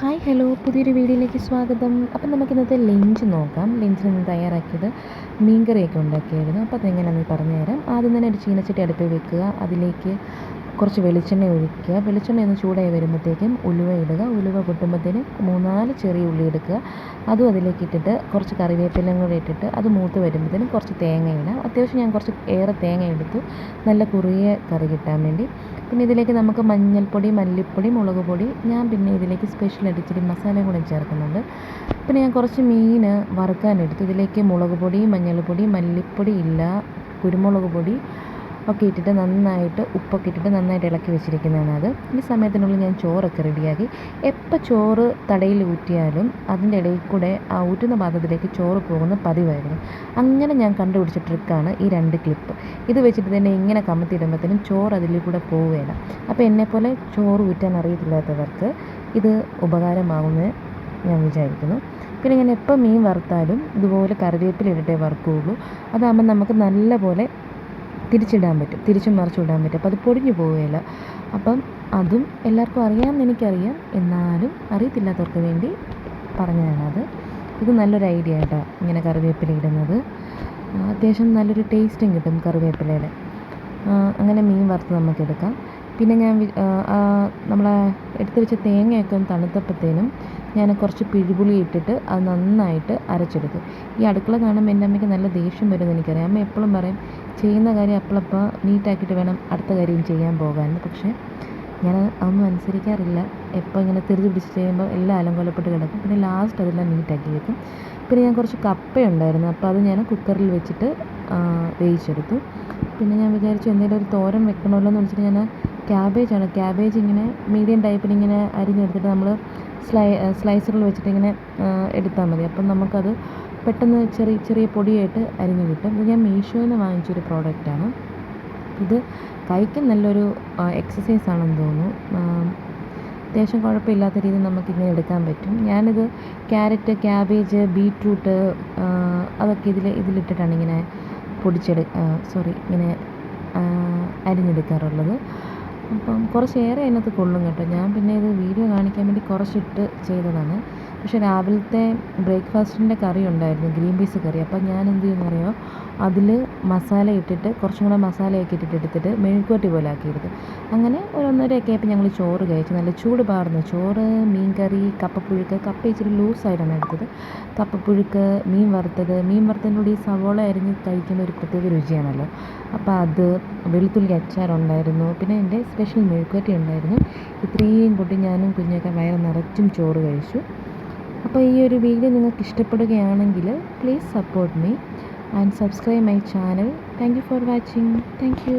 Hi hello പുതിയൊരു വീഡിയോയിലേക്ക് സ്വാഗതം. അപ്പം നമുക്കിന്നത്തെ ലഞ്ച് നോക്കാം. ലഞ്ചിന് ഇന്ന് തയ്യാറാക്കിയത് മീൻകറിയൊക്കെ ഉണ്ടാക്കിയായിരുന്നു. അപ്പോൾ അതെങ്ങനെയാണെന്ന് പറഞ്ഞു തരാം. ആദ്യം തന്നെ ഒരു ചീനച്ചട്ടി അടുപ്പിൽ വെക്കുക. അതിലേക്ക് കുറച്ച് വെളിച്ചെണ്ണ ഒഴിക്കുക. വെളിച്ചെണ്ണ ഒന്ന് ചൂടായി വരുമ്പോഴത്തേക്കും ഉലുവ ഇടുക. ഉലുവ പൊട്ടുമ്പോഴത്തേനും 3-4 ചെറിയ ഉള്ളി എടുക്കുക. അതും അതിലേക്ക് ഇട്ടിട്ട് കുറച്ച് കറിവേപ്പിലയും കൂടെ ഇട്ടിട്ട് അത് മൂത്ത് വരുമ്പോഴത്തേനും കുറച്ച് തേങ്ങ ഇടാം. അത്യാവശ്യം ഞാൻ കുറച്ച് ഏറെ തേങ്ങ എടുത്തു, നല്ല കുറിയ കറി കിട്ടാൻ വേണ്ടി. പിന്നെ ഇതിലേക്ക് നമുക്ക് മഞ്ഞൾപ്പൊടി, മല്ലിപ്പൊടി, മുളക് പൊടി, ഞാൻ പിന്നെ ഇതിലേക്ക് സ്പെഷ്യലായിട്ട് ഇച്ചിരി മസാലയും കൂടെ ചേർക്കുന്നുണ്ട്. പിന്നെ ഞാൻ കുറച്ച് മീൻ വറുക്കാനെടുത്തു. ഇതിലേക്ക് മുളക് പൊടി, മഞ്ഞൾപ്പൊടി, മല്ലിപ്പൊടി ഇല്ല, കുരുമുളക് പൊടി ഒക്കെ ഇട്ടിട്ട് നന്നായിട്ട് ഉപ്പൊക്കെ ഇട്ടിട്ട് നന്നായിട്ട് ഇളക്കി വെച്ചിരിക്കുന്നതാണ്. അത് ഈ സമയത്തിനുള്ളിൽ ഞാൻ ചോറൊക്കെ റെഡിയാക്കി. എപ്പോൾ ചോറ് തടയിൽ ഊറ്റിയാലും അതിൻ്റെ ഇടയിൽ കൂടെ ആ ഊറ്റുന്ന പാത്രത്തിലേക്ക് ചോറ് പോകുന്ന പതിവായിരുന്നു. അങ്ങനെ ഞാൻ കണ്ടുപിടിച്ച ട്രിക്കാണ് ഈ 2 ക്ലിപ്പ്. ഇത് വെച്ചിട്ട് തന്നെ ഇങ്ങനെ കമത്തിയിടുമ്പോഴത്തേനും ചോറ് അതിൽ കൂടെ പോവുകയില്ല. അപ്പോൾ എന്നെപ്പോലെ ചോറ് ഊറ്റാൻ അറിയത്തില്ലാത്തവർക്ക് ഇത് ഉപകാരമാകുമെന്ന് ഞാൻ വിചാരിക്കുന്നു. പിന്നെ ഞാൻ എപ്പോൾ മീൻ വറുത്താലും ഇതുപോലെ കറിവേപ്പില ഇട്ടിട്ടേ വറുക്കുകയുള്ളൂ. അതാകുമ്പോൾ നമുക്ക് നല്ലപോലെ തിരിച്ചിടാൻ പറ്റും, തിരിച്ചും മറിച്ചും ഇടാൻ പറ്റും. അപ്പോൾ അത് പൊടിഞ്ഞു പോവുകയില്ല. അപ്പം അതും എല്ലാവർക്കും അറിയാമെന്ന് എനിക്കറിയാം, എന്നാലും അറിയത്തില്ലാത്തവർക്ക് വേണ്ടി പറഞ്ഞതാണത്. ഇത് നല്ലൊരു ഐഡിയ കേട്ടോ, ഇങ്ങനെ കറിവേപ്പില ഇടുന്നത്. അത്യാവശ്യം നല്ലൊരു ടേസ്റ്റും കിട്ടും കറിവേപ്പിലയുടെ. അങ്ങനെ മീൻ വറുത്ത് നമുക്കെടുക്കാം. പിന്നെ ഞാൻ നമ്മൾ എടുത്ത് വെച്ച തേങ്ങയൊക്കെ ഒന്ന് തണുത്തപ്പോഴത്തേനും ഞാൻ കുറച്ച് പിഴുപുളി ഇട്ടിട്ട് അത് നന്നായിട്ട് അരച്ചെടുത്തു. ഈ അടുക്കള കാണുമ്പോൾ എൻ്റെ അമ്മയ്ക്ക് നല്ല ദേഷ്യം വരുമെന്ന് എനിക്കറിയാം. അമ്മ എപ്പോഴും പറയും ചെയ്യുന്ന കാര്യം അപ്പോഴപ്പോൾ നീറ്റാക്കിയിട്ട് വേണം അടുത്ത കാര്യം ചെയ്യാൻ പോകാൻ. പക്ഷേ ഞാൻ അതൊന്നും അനുസരിക്കാറില്ല. എപ്പോൾ ഇങ്ങനെ തിരിച്ച് പിടിച്ച് ചെയ്യുമ്പോൾ എല്ലാം അലങ്കോലപ്പെട്ട് കിടക്കും. പിന്നെ ലാസ്റ്റ് അതെല്ലാം നീറ്റാക്കി വെക്കും. പിന്നെ ഞാൻ കുറച്ച് കപ്പയുണ്ടായിരുന്നു, അപ്പോൾ അത് ഞാൻ കുക്കറിൽ വെച്ചിട്ട് വേവിച്ചെടുത്തു. പിന്നെ ഞാൻ വിചാരിച്ചു എന്തെങ്കിലും ഒരു തോരൻ വെക്കണമല്ലോ എന്ന് വെച്ചിട്ട് ഞാൻ ക്യാബേജ് ഇങ്ങനെ മീഡിയം ടൈപ്പിൽ ഇങ്ങനെ അരിഞ്ഞെടുത്തിട്ട് നമ്മൾ സ്ലൈസറിൽ വെച്ചിട്ട് ഇങ്ങനെ എടുത്താൽ മതി. അപ്പം നമുക്കത് പെട്ടെന്ന് ചെറിയ ചെറിയ പൊടിയായിട്ട് അരിഞ്ഞ് കിട്ടും. ഇത് ഞാൻ മീഷോയിൽ നിന്ന് വാങ്ങിച്ചൊരു പ്രോഡക്റ്റാണ്. ഇത് കൈക്കും നല്ലൊരു എക്സസൈസ് ആണെന്ന് തോന്നുന്നു. അത്യാവശ്യം കുഴപ്പമില്ലാത്ത രീതിയിൽ നമുക്കിങ്ങനെ എടുക്കാൻ പറ്റും. ഞാനിത് ക്യാരറ്റ്, ക്യാബേജ്, ബീറ്റ്റൂട്ട് അതൊക്കെ ഇതിലിട്ടിട്ടാണ് ഇങ്ങനെ ഇങ്ങനെ അരിഞ്ഞെടുക്കാറുള്ളത്. അപ്പം കുറച്ചേറെ അതിനകത്ത് കൊള്ളും കേട്ടോ. ഞാൻ പിന്നെ ഇത് വീഡിയോ കാണിക്കാൻ വേണ്ടി കുറച്ചിട്ട് ചെയ്തതാണ്. പക്ഷേ രാവിലത്തെ ബ്രേക്ക്ഫാസ്റ്റിൻ്റെ കറി ഉണ്ടായിരുന്നു, ഗ്രീൻ പീസ് കറി. അപ്പം ഞാൻ എന്ത് ചെയ്യുമെന്നറിയോ, അതിൽ മസാല ഇട്ടിട്ട് കുറച്ചും കൂടെ മസാലയൊക്കെ എടുത്തിട്ട് മെഴുക്കുവരട്ടി പോലെ ആക്കിയെടുത്തു. അങ്ങനെ ഒരു 1:30 ആയപ്പോൾ ഞങ്ങൾ ചോറ് കഴിച്ചു. നല്ല ചൂട് പാർന്ന ചോറ്, മീൻ കറി, കപ്പപ്പുഴുക്ക്. കപ്പ ഇച്ചിരി ലൂസായിട്ടാണ് എടുത്തത്. കപ്പപ്പുഴുക്ക്, മീൻ വറുത്തതിൻ്റെ കൂടി ഈ സവോള അരിഞ്ഞ് കഴിക്കുന്ന ഒരു പ്രത്യേക രുചിയാണല്ലോ. അപ്പോൾ അത്, വെളുത്തുള്ളി അച്ചാറുണ്ടായിരുന്നു, പിന്നെ എൻ്റെ സ്പെഷ്യൽ മെഴുക്കുവരട്ടി ഉണ്ടായിരുന്നു. ഇത്രയും കൂട്ടി ഞാനും കുഞ്ഞൊക്കെ വയറ് നിറച്ചും ചോറ് കഴിച്ചു. അപ്പോൾ ഈ ഒരു വീഡിയോ നിങ്ങൾക്ക് ഇഷ്ടപ്പെടുകയാണെങ്കിൽ please support me and subscribe my channel. Thank you for watching. Thank you.